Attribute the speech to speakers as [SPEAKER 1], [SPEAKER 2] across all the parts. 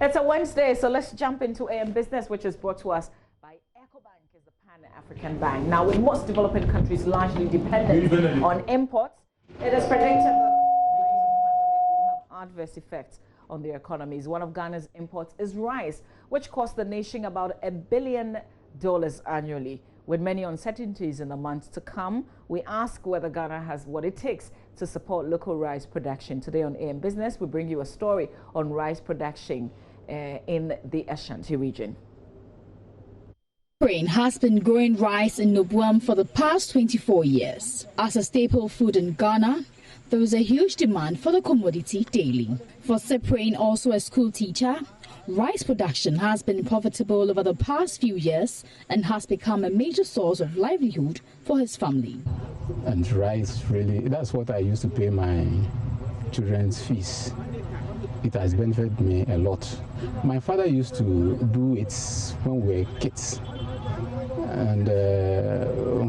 [SPEAKER 1] It's a Wednesday, so let's jump into AM Business, which is brought to us by EcoBank, is the Pan-African bank. Now, with most developing countries largely dependent on imports, it is predicted that will have adverse effects on their economies. One of Ghana's imports is rice, which costs the nation about $1 billion annually. With many uncertainties in the months to come, we ask whether Ghana has what it takes to support local rice production. Today on AM Business, we bring you a story on rice production in the Ashanti region.
[SPEAKER 2] Ukraine has been growing rice in Nobuam for the past 24 years. As a staple food in Ghana, there is a huge demand for the commodity daily. For Cyprian, also a school teacher, rice production has been profitable over the past few years and has become a major source of livelihood for his family.
[SPEAKER 3] And rice, really, that's what I used to pay my children's fees. It has benefited me a lot. My father used to do it when we were kids. And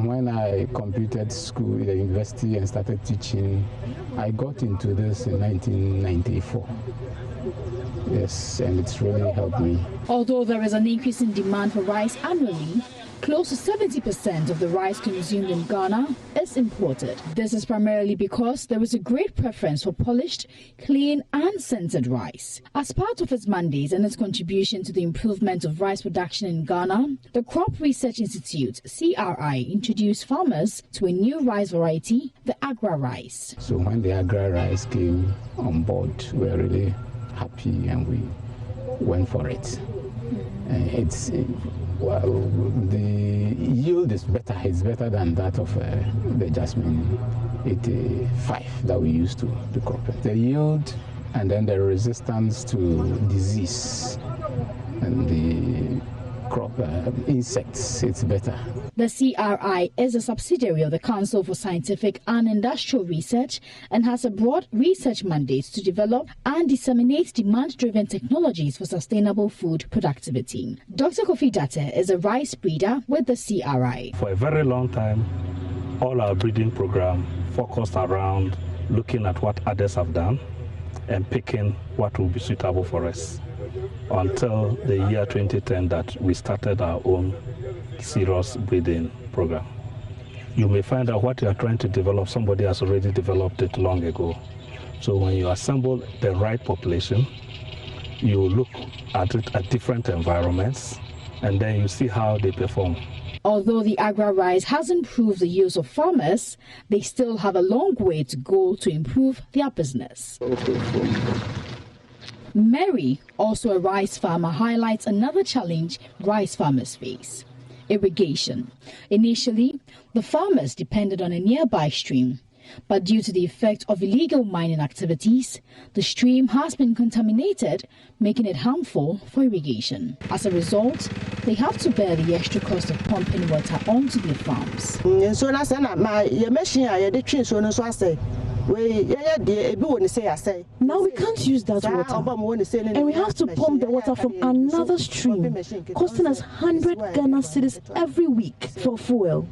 [SPEAKER 3] when I completed school at the university and started teaching, I got into this in 1994. Yes, and it's really helped me.
[SPEAKER 2] Although there is an increase in demand for rice annually, close to 70% of the rice consumed in Ghana is imported. This is primarily because there is a great preference for polished, clean and scented rice. As part of its mandate and its contribution to the improvement of rice production in Ghana, the Crop Research Institute, CRI, introduced farmers to a new rice variety, the Agra rice.
[SPEAKER 3] So when the Agra rice came on board, we were really happy and we went for it. Well, the yield is better. It's better than that of the Jasmine 85 that we used to crop. The yield and then the resistance to disease and the crop insects, it's better.
[SPEAKER 2] The CRI is a subsidiary of the Council for Scientific and Industrial Research and has a broad research mandate to develop and disseminate demand-driven technologies for sustainable food productivity. Dr. Kofi Date is a rice breeder with the CRI.
[SPEAKER 4] For a very long time, all our breeding program focused around looking at what others have done and picking what will be suitable for us, until the year 2010 that we started our own serious breeding program. You may find out what you are trying to develop, somebody has already developed it long ago. So when you assemble the right population, you look at it at different environments and then you see how they perform.
[SPEAKER 2] Although the Agra rice has improved the use of farmers, they still have a long way to go to improve their business. Mary, also a rice farmer, highlights another challenge rice farmers face: irrigation. Initially, the farmers depended on a nearby stream, but due to the effect of illegal mining activities, the stream has been contaminated, making it harmful for irrigation. As a result, they have to bear the extra cost of pumping water onto their farms.
[SPEAKER 5] Now we can't use that water, and we have to pump the water from another stream, costing us 100 Ghana cedis every week for fuel.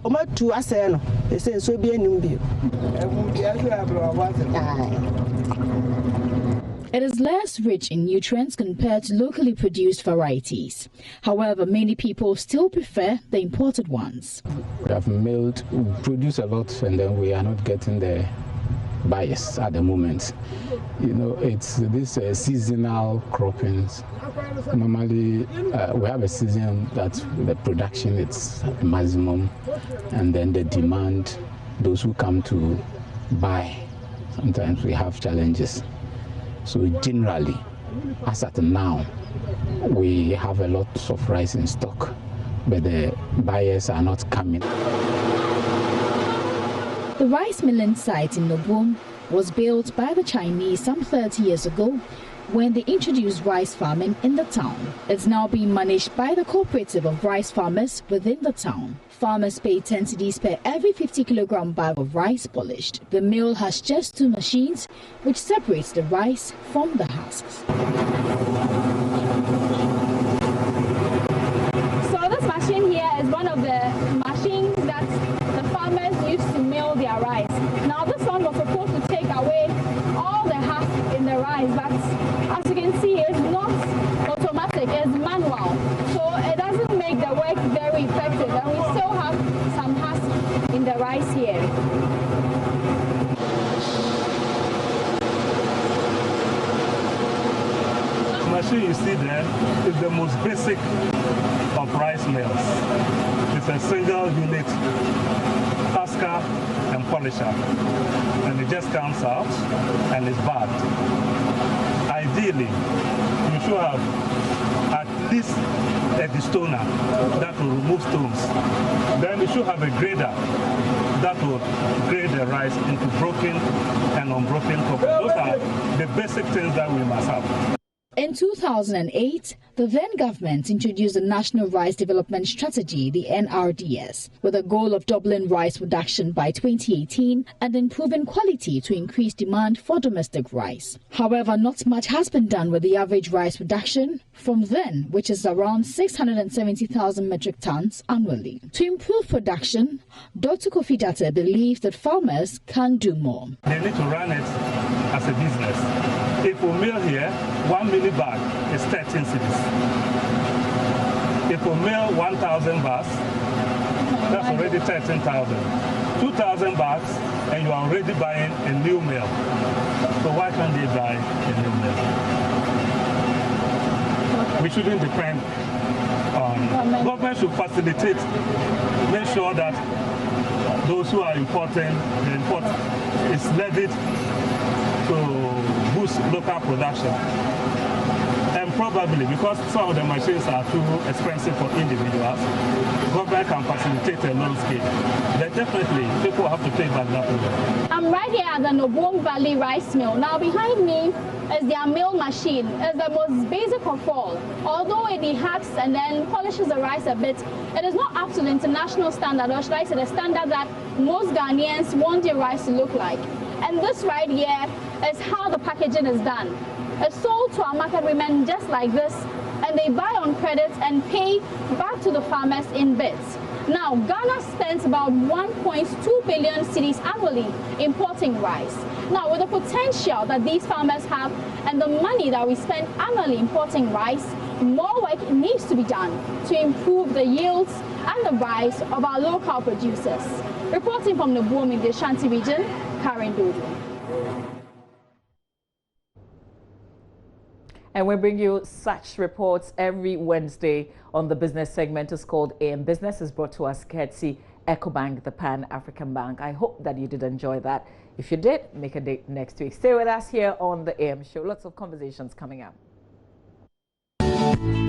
[SPEAKER 2] It is less rich in nutrients compared to locally produced varieties. However, many people still prefer the imported ones.
[SPEAKER 3] We have milled, we produce a lot, and then we are not getting the buyers at the moment. You know, it's this seasonal croppings. Normally, we have a season that the production it's maximum, and then the demand, those who come to buy, sometimes we have challenges. So generally, as at now, we have a lot of rice in stock, but the buyers are not coming.
[SPEAKER 2] The rice milling site in Nobuam was built by the Chinese some 30 years ago when they introduced rice farming in the town. It's now being managed by the cooperative of rice farmers within the town. Farmers pay 10 cedis per every 50-kilogram bag of rice polished. The mill has just 2 machines which separates the rice from the husks.
[SPEAKER 6] So this machine here is one of the machines that the farmers use to mill their rice. Now this one was supposed to take away all the husk in the rice, but as you can see, it's not
[SPEAKER 4] machine you see there is the most basic of rice mills. It's a single unit husker and polisher, and it just comes out and is bagged. Ideally, you should have at least a destoner that will remove stones. Then you should have a grader that will grade the rice into broken and unbroken cocoa. Those are the basic things that we must have.
[SPEAKER 2] In 2008, the then government introduced the National Rice Development Strategy, the NRDS, with a goal of doubling rice production by 2018 and improving quality to increase demand for domestic rice. However, not much has been done with the average rice production from then, which is around 670,000 metric tons annually. To improve production, Dr. Kofi Datta believes that farmers can do more.
[SPEAKER 4] They need to run it as a business. If we mill here, 1 milli bag is 13 cedis. If we mill 1,000 bags, that's already 13,000. 2,000 bags, and you are already buying a new mill. So why can't they buy a new mill? We shouldn't depend on government. Should facilitate, make sure that those who are importing, the import is levied to boost local production. And probably because some of the machines are too expensive for individuals, government can facilitate a loan scheme. Then definitely people have to take back that problem.
[SPEAKER 6] I'm right here at the Nobom Valley Rice Mill. Now behind me is their mill machine. It's the most basic of all. Although it hacks and then polishes the rice a bit, it is not up to the international standard, or should I say the standard that most Ghanaians want their rice to look like. And this right here is how the packaging is done. It's sold to our market women just like this, and they buy on credit and pay back to the farmers in bits. Now, Ghana spends about 1.2 billion cedis annually importing rice. Now, with the potential that these farmers have and the money that we spend annually importing rice, more work needs to be done to improve the yields and the rise of our local producers. Reporting from Nobom in the Ashanti region, Karen Dodo.
[SPEAKER 1] And we bring you such reports every Wednesday on the business segment. It's called AM Business. It's brought to us courtesy EcoBank, the Pan-African Bank. I hope that you did enjoy that. If you did, make a date next week. Stay with us here on the AM show. Lots of conversations coming up.